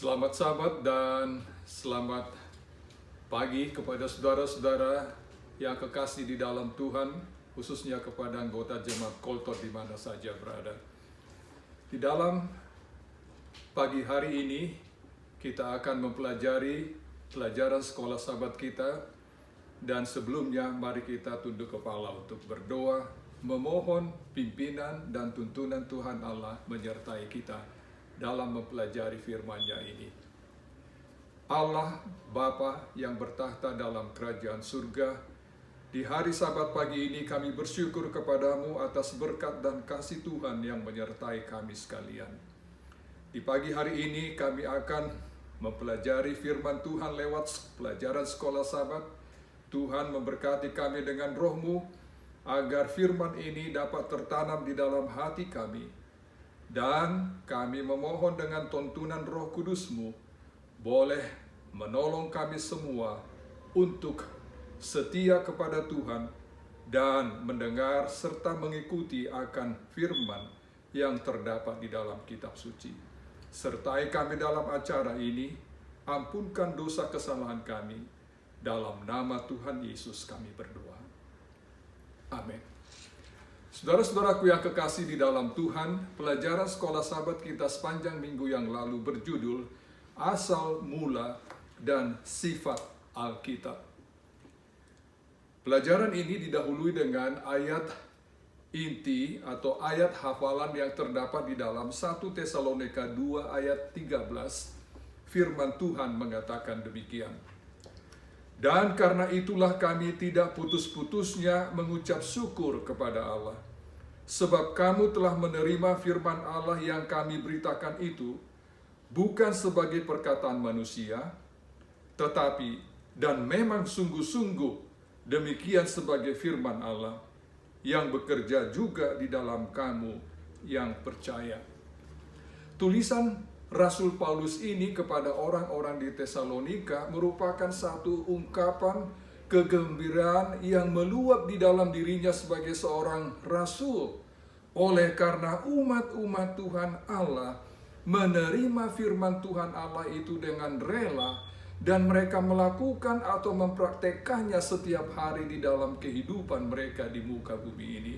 Selamat sahabat dan selamat pagi kepada saudara-saudara yang kekasih di dalam Tuhan, khususnya kepada anggota jemaat Koltor di mana saja berada. Di dalam pagi hari ini, kita akan mempelajari pelajaran sekolah sahabat kita, dan sebelumnya mari kita tunduk kepala untuk berdoa, memohon pimpinan dan tuntunan Tuhan Allah menyertai kita dalam mempelajari firman-Nya ini. Allah Bapa yang bertahta dalam kerajaan surga, di hari Sabat pagi ini kami bersyukur kepadamu atas berkat dan kasih Tuhan yang menyertai kami sekalian. Di pagi hari ini kami akan mempelajari firman Tuhan lewat pelajaran sekolah Sabat. Tuhan memberkati kami dengan roh-Mu, agar firman ini dapat tertanam di dalam hati kami. Dan kami memohon dengan tuntunan Roh Kudus-Mu, boleh menolong kami semua untuk setia kepada Tuhan dan mendengar serta mengikuti akan firman yang terdapat di dalam kitab suci. Sertai kami dalam acara ini, ampunkan dosa kesalahan kami. Dalam nama Tuhan Yesus kami berdoa. Amin. Saudara-saudaraku yang kekasih di dalam Tuhan, pelajaran sekolah Sabat kita sepanjang minggu yang lalu berjudul Asal Mula dan Sifat Alkitab. Pelajaran ini didahului dengan ayat inti atau ayat hafalan yang terdapat di dalam 1 Tesalonika 2 ayat 13. Firman Tuhan mengatakan demikian. Dan karena itulah kami tidak putus-putusnya mengucap syukur kepada Allah. Sebab kamu telah menerima firman Allah yang kami beritakan itu, bukan sebagai perkataan manusia, tetapi dan memang sungguh-sungguh demikian sebagai firman Allah, yang bekerja juga di dalam kamu yang percaya. Tulisan Rasul Paulus ini kepada orang-orang di Tesalonika merupakan satu ungkapan kegembiraan yang meluap di dalam dirinya sebagai seorang rasul. Oleh karena umat-umat Tuhan Allah menerima firman Tuhan Allah itu dengan rela, dan mereka melakukan atau mempraktekannya setiap hari di dalam kehidupan mereka di muka bumi ini.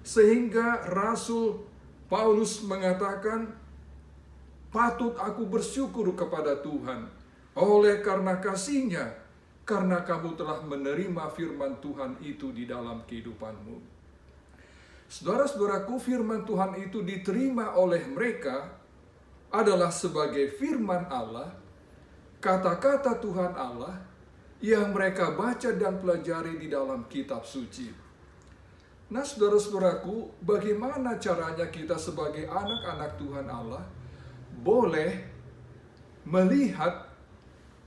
Sehingga Rasul Paulus mengatakan, patut aku bersyukur kepada Tuhan oleh karena kasih-Nya, karena kamu telah menerima firman Tuhan itu di dalam kehidupanmu. Saudara-saudaraku, firman Tuhan itu diterima oleh mereka adalah sebagai firman Allah, kata-kata Tuhan Allah yang mereka baca dan pelajari di dalam kitab suci. Nah, saudara-saudaraku, bagaimana caranya kita sebagai anak-anak Tuhan Allah boleh melihat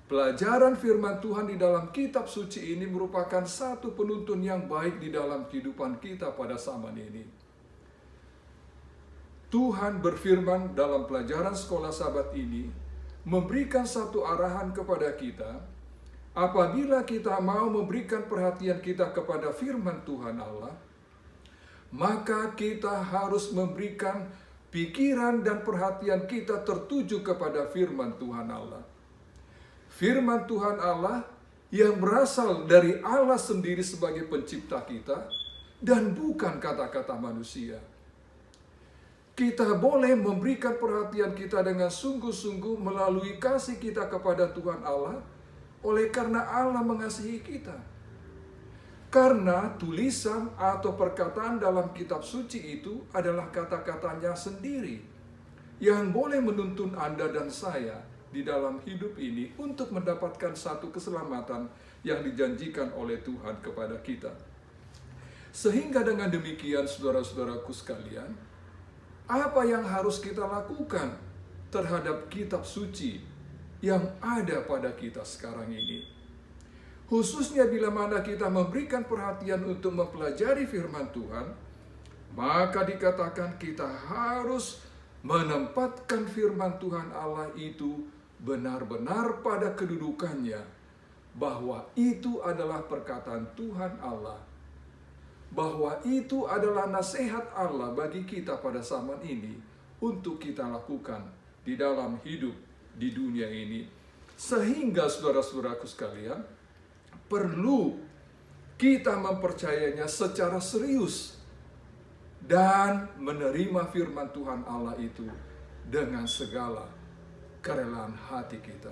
pelajaran firman Tuhan di dalam kitab suci ini merupakan satu penuntun yang baik di dalam kehidupan kita pada zaman ini. Tuhan berfirman dalam pelajaran sekolah Sabat ini, memberikan satu arahan kepada kita, apabila kita mau memberikan perhatian kita kepada firman Tuhan Allah, maka kita harus memberikan pikiran dan perhatian kita tertuju kepada firman Tuhan Allah. Firman Tuhan Allah yang berasal dari Allah sendiri sebagai pencipta kita, dan bukan kata-kata manusia. Kita boleh memberikan perhatian kita dengan sungguh-sungguh melalui kasih kita kepada Tuhan Allah, oleh karena Allah mengasihi kita. Karena tulisan atau perkataan dalam kitab suci itu adalah kata-katanya sendiri yang boleh menuntun Anda dan saya di dalam hidup ini untuk mendapatkan satu keselamatan yang dijanjikan oleh Tuhan kepada kita. Sehingga dengan demikian, saudara-saudaraku sekalian, apa yang harus kita lakukan terhadap kitab suci yang ada pada kita sekarang ini? Khususnya bila mana kita memberikan perhatian untuk mempelajari firman Tuhan, maka dikatakan kita harus menempatkan firman Tuhan Allah itu benar-benar pada kedudukannya, bahwa itu adalah perkataan Tuhan Allah, bahwa itu adalah nasihat Allah bagi kita pada zaman ini untuk kita lakukan di dalam hidup di dunia ini. Sehingga saudara-saudaraku sekalian, perlu kita mempercayainya secara serius dan menerima firman Tuhan Allah itu dengan segala kerelaan hati kita.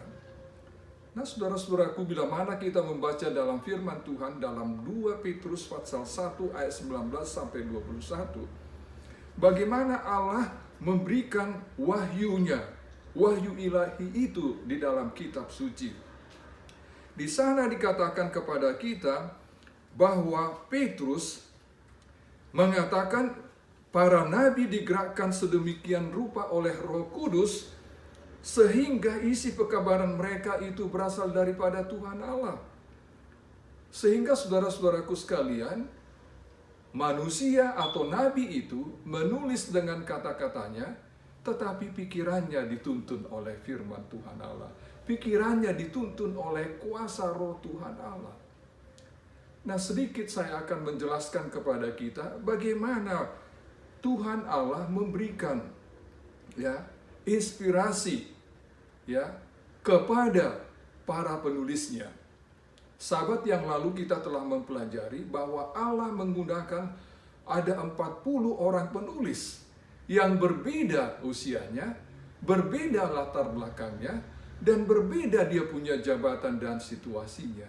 Nah, saudara-saudaraku, bila mana kita membaca dalam firman Tuhan dalam 2 Petrus pasal 1 ayat 19 sampai 21, bagaimana Allah memberikan wahyunya, wahyu ilahi itu di dalam kitab suci. Di sana dikatakan kepada kita bahwa Petrus mengatakan para nabi digerakkan sedemikian rupa oleh Roh Kudus sehingga isi pekabaran mereka itu berasal daripada Tuhan Allah. Sehingga saudara-saudaraku sekalian, manusia atau nabi itu menulis dengan kata-katanya, tetapi pikirannya dituntun oleh firman Tuhan Allah. Pikirannya dituntun oleh kuasa Roh Tuhan Allah. Nah, sedikit saya akan menjelaskan kepada kita bagaimana Tuhan Allah memberikan inspirasi kepada para penulisnya. Sahabat, yang lalu kita telah mempelajari bahwa Allah menggunakan ada 40 orang penulis yang berbeda usianya, berbeda latar belakangnya, dan berbeda dia punya jabatan dan situasinya.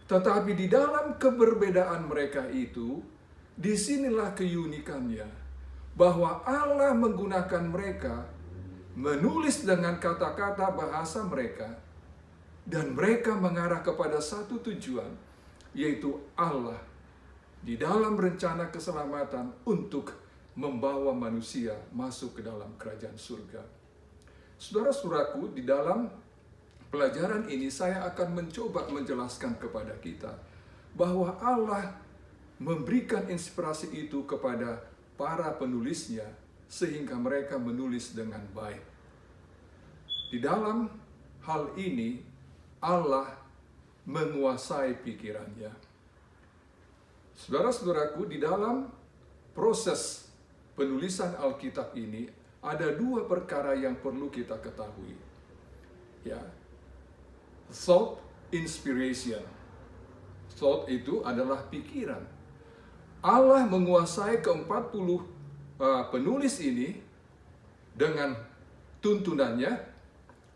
Tetapi di dalam keberbedaan mereka itu, disinilah keunikannya, bahwa Allah menggunakan mereka menulis dengan kata-kata bahasa mereka, dan mereka mengarah kepada satu tujuan, yaitu Allah di dalam rencana keselamatan untuk membawa manusia masuk ke dalam kerajaan surga. Saudara-saudaraku, di dalam pelajaran ini saya akan mencoba menjelaskan kepada kita bahwa Allah memberikan inspirasi itu kepada para penulisnya sehingga mereka menulis dengan baik. Di dalam hal ini Allah menguasai pikirannya. Saudara-saudaraku, di dalam proses penulisan Alkitab ini ada dua perkara yang perlu kita ketahui. Thought inspiration. Thought itu adalah pikiran. Allah menguasai ke-40 penulis ini dengan tuntunannya,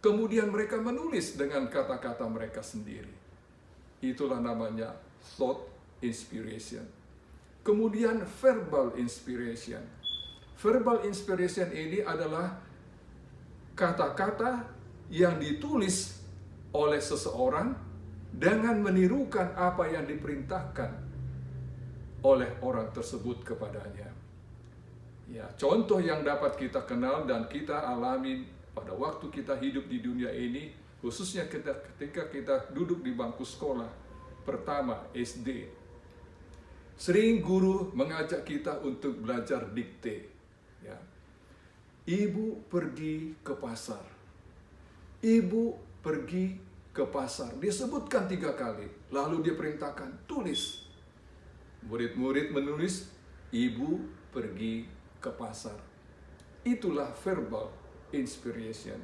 kemudian mereka menulis dengan kata-kata mereka sendiri. Itulah namanya thought inspiration. Kemudian verbal inspiration. Verbal inspiration ini adalah kata-kata yang ditulis oleh seseorang dengan menirukan apa yang diperintahkan oleh orang tersebut kepadanya. Contoh yang dapat kita kenal dan kita alami pada waktu kita hidup di dunia ini, khususnya ketika kita duduk di bangku sekolah pertama SD. Sering guru mengajak kita untuk belajar dikte. Ibu pergi ke pasar. Ibu pergi ke pasar. Disebutkan 3 kali. Lalu dia perintahkan, tulis. Murid-murid menulis, ibu pergi ke pasar. Itulah verbal inspiration.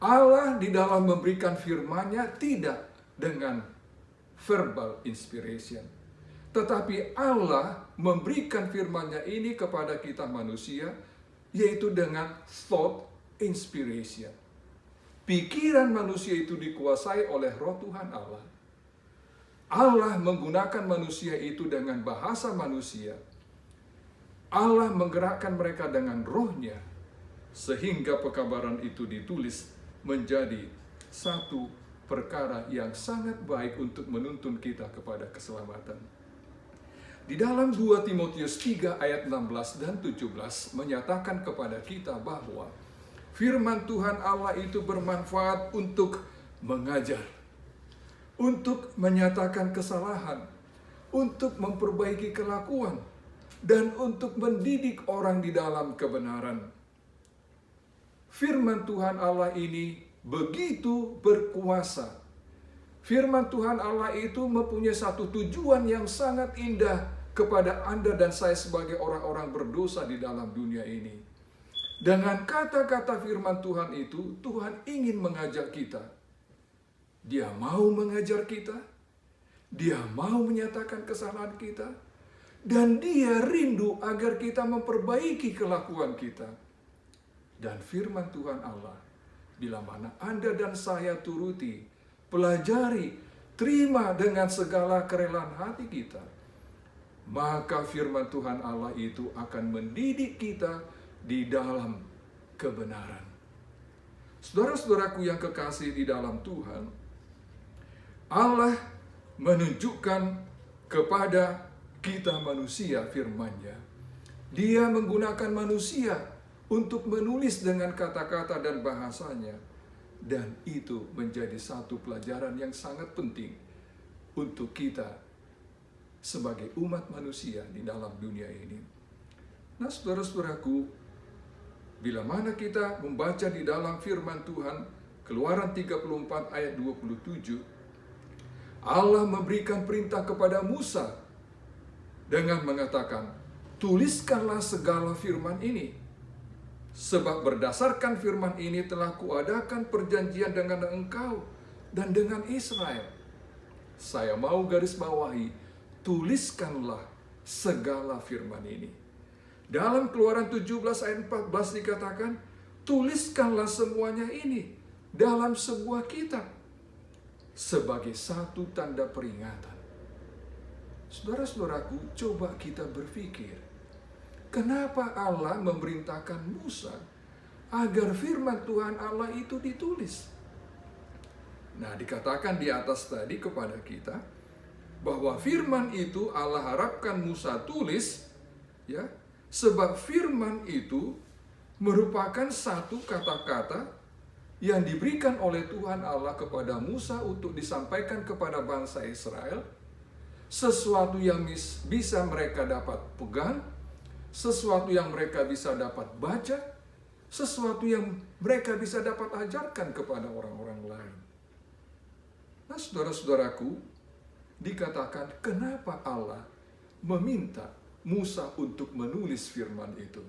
Allah di dalam memberikan firman-Nya tidak dengan verbal inspiration. Tetapi Allah memberikan firman-Nya ini kepada kita manusia, yaitu dengan thought inspiration. Pikiran manusia itu dikuasai oleh Roh Tuhan Allah. Allah menggunakan manusia itu dengan bahasa manusia. Allah menggerakkan mereka dengan rohnya, sehingga pekabaran itu ditulis menjadi satu perkara yang sangat baik untuk menuntun kita kepada keselamatan. Di dalam 2 Timotius 3 ayat 16 dan 17 menyatakan kepada kita bahwa firman Tuhan Allah itu bermanfaat untuk mengajar, untuk menyatakan kesalahan, untuk memperbaiki kelakuan, dan untuk mendidik orang di dalam kebenaran. Firman Tuhan Allah ini begitu berkuasa. Firman Tuhan Allah itu mempunyai satu tujuan yang sangat indah kepada Anda dan saya sebagai orang-orang berdosa di dalam dunia ini. Dengan kata-kata firman Tuhan itu, Tuhan ingin mengajak kita. Dia mau mengajar kita, Dia mau menyatakan kesalahan kita, dan Dia rindu agar kita memperbaiki kelakuan kita. Dan firman Tuhan Allah, bila mana Anda dan saya turuti, pelajari, terima dengan segala kerelaan hati kita, maka firman Tuhan Allah itu akan mendidik kita di dalam kebenaran. Saudara-saudaraku yang kekasih di dalam Tuhan, Allah menunjukkan kepada kita manusia firman-Nya. Dia menggunakan manusia untuk menulis dengan kata-kata dan bahasanya. Dan itu menjadi satu pelajaran yang sangat penting untuk kita sebagai umat manusia di dalam dunia ini. Nah, saudara-saudaraku, bila mana kita membaca di dalam firman Tuhan, Keluaran 34 ayat 27, Allah memberikan perintah kepada Musa dengan mengatakan, tuliskanlah segala firman ini. Sebab berdasarkan firman ini telah kuadakan perjanjian dengan engkau dan dengan Israel. Saya mau garis bawahi, tuliskanlah segala firman ini. Dalam Keluaran 17 ayat 14 dikatakan, tuliskanlah semuanya ini dalam sebuah kitab sebagai satu tanda peringatan. Saudara-saudaraku, coba kita berpikir, kenapa Allah memerintahkan Musa agar firman Tuhan Allah itu ditulis? Nah, dikatakan di atas tadi kepada kita bahwa firman itu Allah harapkan Musa tulis, ya, sebab firman itu merupakan satu kata-kata yang diberikan oleh Tuhan Allah kepada Musa untuk disampaikan kepada bangsa Israel, sesuatu yang bisa mereka dapat pegang, sesuatu yang mereka bisa dapat baca, sesuatu yang mereka bisa dapat ajarkan kepada orang-orang lain. Nah, saudara-saudaraku, dikatakan kenapa Allah meminta Musa untuk menulis firman itu.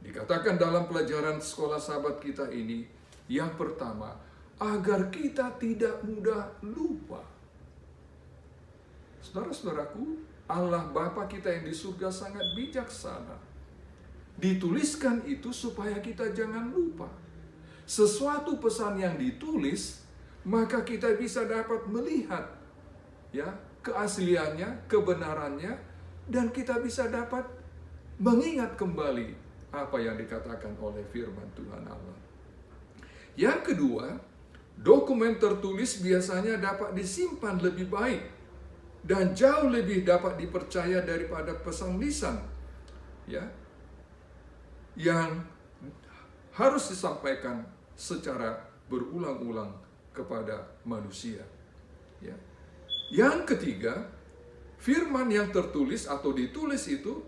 Dikatakan dalam pelajaran sekolah sahabat kita ini, yang pertama, agar kita tidak mudah lupa. Saudara-saudaraku, Allah Bapa kita yang di surga sangat bijaksana. Dituliskan itu supaya kita jangan lupa. Sesuatu pesan yang ditulis, maka kita bisa dapat melihat, ya, keasliannya, kebenarannya, dan kita bisa dapat mengingat kembali apa yang dikatakan oleh firman Tuhan Allah. Yang kedua, dokumen tertulis biasanya dapat disimpan lebih baik dan jauh lebih dapat dipercaya daripada pesan lisan, ya, yang harus disampaikan secara berulang-ulang kepada manusia. Ya. Yang ketiga, firman yang tertulis atau ditulis itu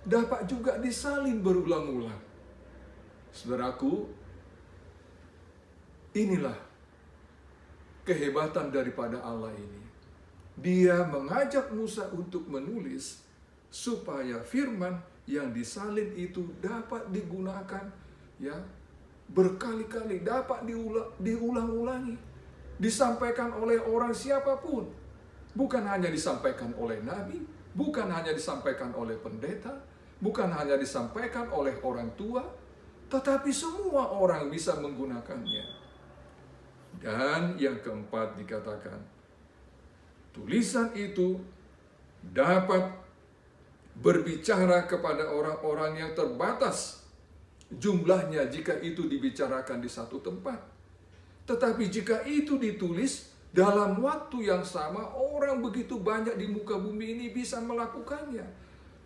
dapat juga disalin berulang-ulang. Saudaraku, inilah kehebatan daripada Allah ini. Dia mengajak Musa untuk menulis supaya firman yang disalin itu dapat digunakan, ya, berkali-kali, dapat diulang-ulangi, disampaikan oleh orang siapapun. Bukan hanya disampaikan oleh nabi, bukan hanya disampaikan oleh pendeta, bukan hanya disampaikan oleh orang tua, tetapi semua orang bisa menggunakannya. Dan yang keempat dikatakan, tulisan itu dapat berbicara kepada orang-orang yang terbatas jumlahnya jika itu dibicarakan di satu tempat. Tetapi jika itu ditulis dalam waktu yang sama, orang begitu banyak di muka bumi ini bisa melakukannya.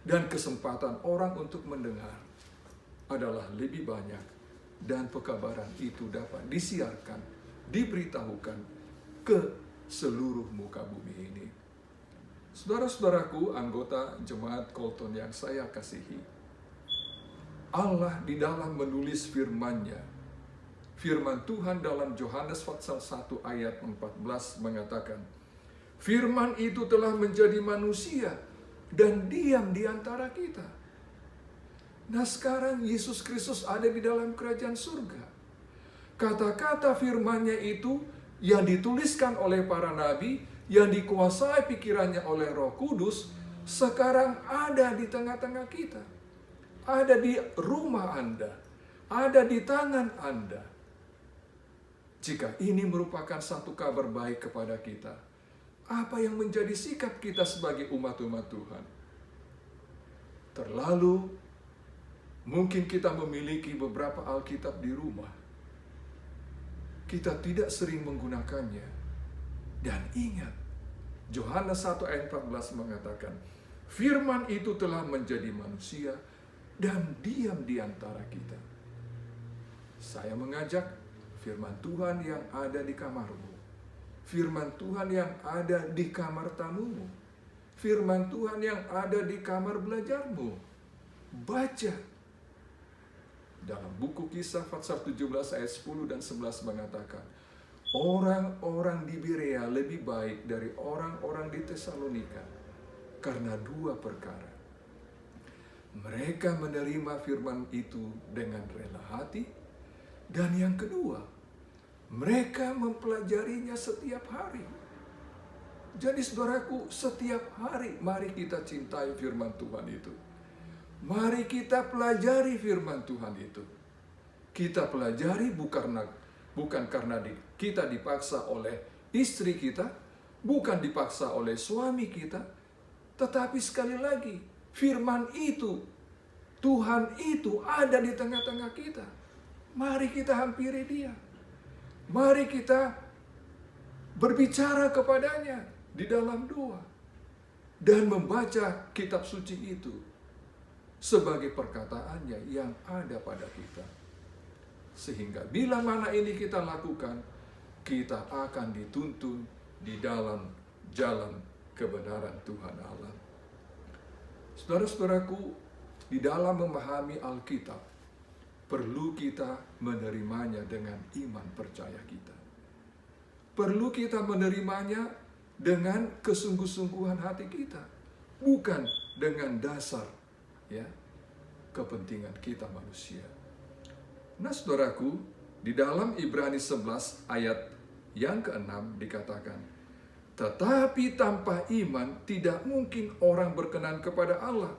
Dan kesempatan orang untuk mendengar adalah lebih banyak. Dan pekabaran itu dapat disiarkan, diberitahukan ke seluruh muka bumi ini. Saudara-saudaraku, anggota jemaat Colton yang saya kasihi, Allah di dalam menulis firman-Nya, firman Tuhan dalam Yohanes pasal 1 ayat 14 mengatakan, firman itu telah menjadi manusia dan diam di antara kita. Nah sekarang Yesus Kristus ada di dalam kerajaan surga. Kata-kata firman-Nya itu yang dituliskan oleh para nabi, yang dikuasai pikirannya oleh Roh Kudus, sekarang ada di tengah-tengah kita. Ada di rumah Anda, ada di tangan Anda. Jika ini merupakan satu kabar baik kepada kita, apa yang menjadi sikap kita sebagai umat-umat Tuhan? Terlalu mungkin kita memiliki beberapa Alkitab di rumah. Kita tidak sering menggunakannya. Dan ingat, Yohanes 1 ayat 14 mengatakan, firman itu telah menjadi manusia dan diam di antara kita. Saya mengajak firman Tuhan yang ada di kamarmu, firman Tuhan yang ada di kamar tamumu, firman Tuhan yang ada di kamar belajarmu. Baca. Dalam buku Kisah pasal 17 ayat 10 dan 11 mengatakan, orang-orang di Berea lebih baik dari orang-orang di Tesalonika karena dua perkara. Mereka menerima firman itu dengan rela hati, dan yang kedua, mereka mempelajarinya setiap hari. Jadi saudaraku, setiap hari mari kita cintai firman Tuhan itu. Mari kita pelajari firman Tuhan itu. Kita pelajari bukan karena kita dipaksa oleh istri kita, bukan dipaksa oleh suami kita, tetapi sekali lagi, firman itu, Tuhan itu ada di tengah-tengah kita. Mari kita hampiri Dia. Mari kita berbicara kepadanya di dalam doa dan membaca kitab suci itu sebagai perkataannya yang ada pada kita. Sehingga bila mana ini kita lakukan, kita akan dituntun di dalam jalan kebenaran Tuhan Allah. Saudara-saudaraku, di dalam memahami Alkitab, perlu kita menerimanya dengan iman percaya kita. Perlu kita menerimanya dengan kesungguh-sungguhan hati kita, bukan dengan dasar kepentingan kita manusia. Nah saudaraku, di dalam Ibrani 11 ayat yang ke-6 dikatakan, tetapi tanpa iman tidak mungkin orang berkenan kepada Allah.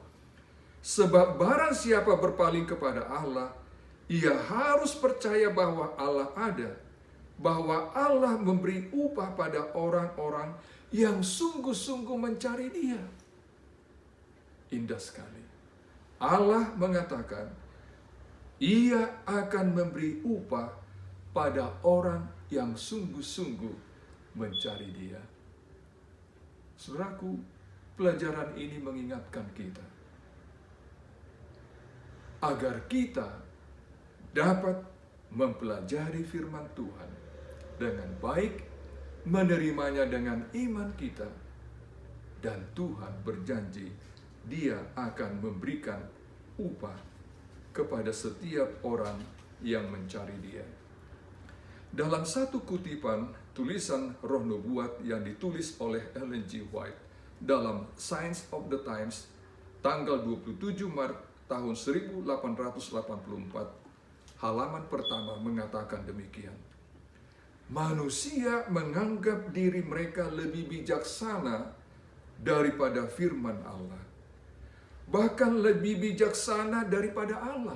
Sebab barang siapa berpaling kepada Allah, ia harus percaya bahwa Allah ada, bahwa Allah memberi upah pada orang-orang yang sungguh-sungguh mencari Dia. Indah sekali. Allah mengatakan, Ia akan memberi upah pada orang yang sungguh-sungguh mencari Dia. Saudaraku, pelajaran ini mengingatkan kita agar kita dapat mempelajari firman Tuhan dengan baik, menerimanya dengan iman kita, dan Tuhan berjanji Dia akan memberikan upah kepada setiap orang yang mencari Dia. Dalam satu kutipan tulisan Roh Nubuat yang ditulis oleh Ellen G. White dalam Signs of the Times tanggal 27 Maret tahun 1884, halaman pertama mengatakan demikian. Manusia menganggap diri mereka lebih bijaksana daripada firman Allah. Bahkan lebih bijaksana daripada Allah.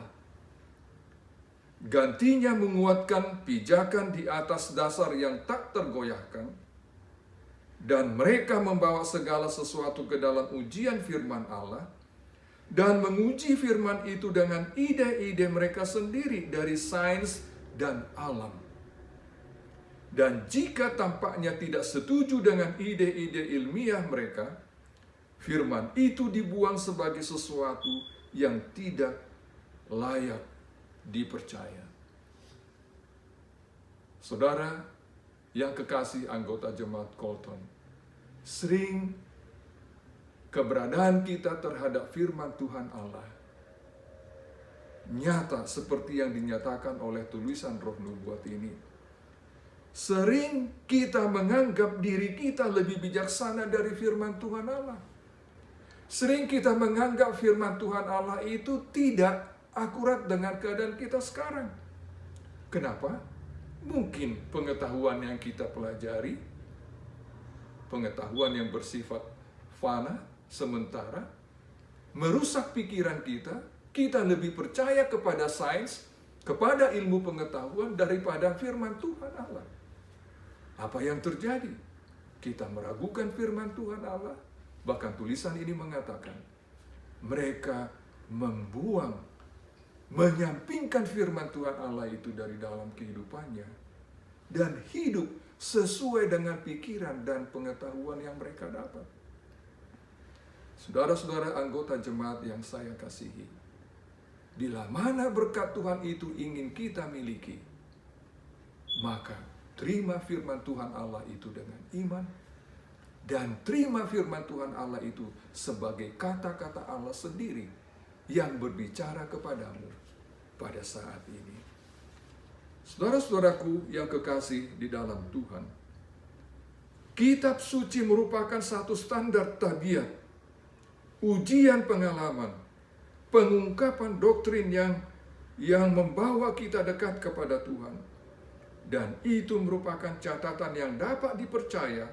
Gantinya menguatkan pijakan di atas dasar yang tak tergoyahkan, dan mereka membawa segala sesuatu ke dalam ujian firman Allah, dan menguji firman itu dengan ide-ide mereka sendiri dari sains dan alam. Dan jika tampaknya tidak setuju dengan ide-ide ilmiah mereka, firman itu dibuang sebagai sesuatu yang tidak layak dipercaya. Saudara yang kekasih anggota jemaat Colton, sering keberadaan kita terhadap firman Tuhan Allah nyata seperti yang dinyatakan oleh tulisan Roh Nubuat ini. Sering kita menganggap diri kita lebih bijaksana dari firman Tuhan Allah. Sering kita menganggap firman Tuhan Allah itu tidak akurat dengan keadaan kita sekarang. Kenapa? Mungkin pengetahuan yang kita pelajari, pengetahuan yang bersifat fana, sementara, merusak pikiran kita. Kita lebih percaya kepada sains, kepada ilmu pengetahuan daripada firman Tuhan Allah. Apa yang terjadi? Kita meragukan firman Tuhan Allah. Bahkan tulisan ini mengatakan, mereka membuang, menyampingkan firman Tuhan Allah itu dari dalam kehidupannya, dan hidup sesuai dengan pikiran dan pengetahuan yang mereka dapat. Saudara-saudara anggota jemaat yang saya kasihi, bila mana berkat Tuhan itu ingin kita miliki, maka terima firman Tuhan Allah itu dengan iman, dan terima firman Tuhan Allah itu sebagai kata-kata Allah sendiri yang berbicara kepadamu pada saat ini. Saudara-saudaraku yang kekasih di dalam Tuhan, kitab suci merupakan satu standar tabiat, ujian pengalaman, pengungkapan doktrin yang membawa kita dekat kepada Tuhan. Dan itu merupakan catatan yang dapat dipercaya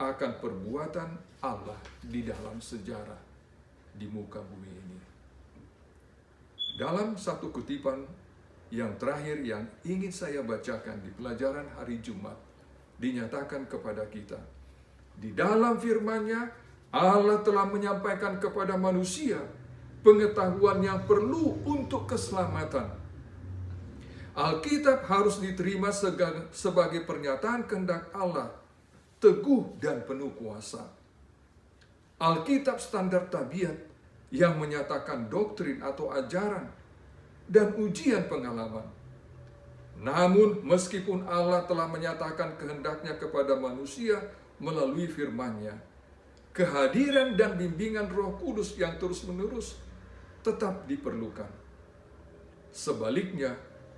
akan perbuatan Allah di dalam sejarah di muka bumi ini. Dalam satu kutipan yang terakhir yang ingin saya bacakan di pelajaran hari Jumat, dinyatakan kepada kita, di dalam firman-Nya Allah telah menyampaikan kepada manusia pengetahuan yang perlu untuk keselamatan. Alkitab harus diterima sebagai pernyataan kehendak Allah, teguh dan penuh kuasa. Alkitab standar tabiat yang menyatakan doktrin atau ajaran dan ujian pengalaman. Namun meskipun Allah telah menyatakan kehendaknya kepada manusia melalui firman-Nya, kehadiran dan bimbingan Roh Kudus yang terus-menerus tetap diperlukan. Sebaliknya,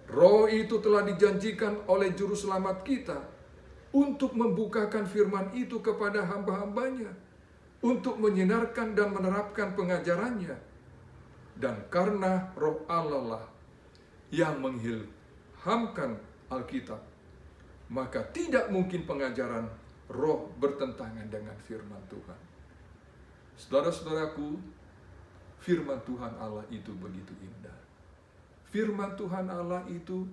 Roh itu telah dijanjikan oleh Juru Selamat kita untuk membukakan firman itu kepada hamba-hambanya, untuk menyinarkan dan menerapkan pengajarannya. Dan karena Roh Allah lah yang mengilhamkan Alkitab, maka tidak mungkin pengajaran Roh bertentangan dengan firman Tuhan. Saudara-saudaraku, firman Tuhan Allah itu begitu indah. Firman Tuhan Allah itu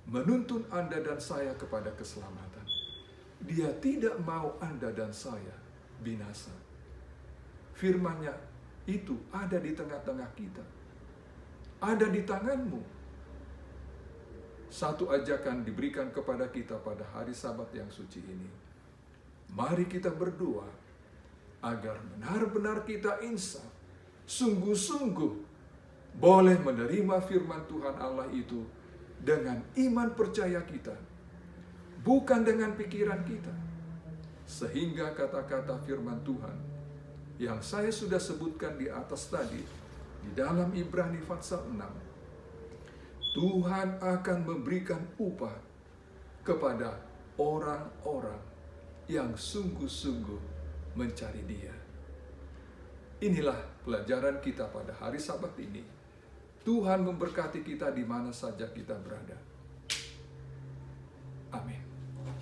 menuntun Anda dan saya kepada keselamatan. Dia tidak mau Anda dan saya binasa. Firman-Nya itu ada di tengah-tengah kita. Ada di tanganmu. Satu ajakan diberikan kepada kita pada hari Sabat yang suci ini. Mari kita berdoa agar benar-benar kita insaf, sungguh-sungguh boleh menerima firman Tuhan Allah itu dengan iman percaya kita, bukan dengan pikiran kita. Sehingga kata-kata firman Tuhan yang saya sudah sebutkan di atas tadi, di dalam Ibrani pasal 6, Tuhan akan memberikan upah kepada orang-orang yang sungguh-sungguh mencari Dia. Inilah pelajaran kita pada hari Sabat ini. Tuhan memberkati kita di mana saja kita berada.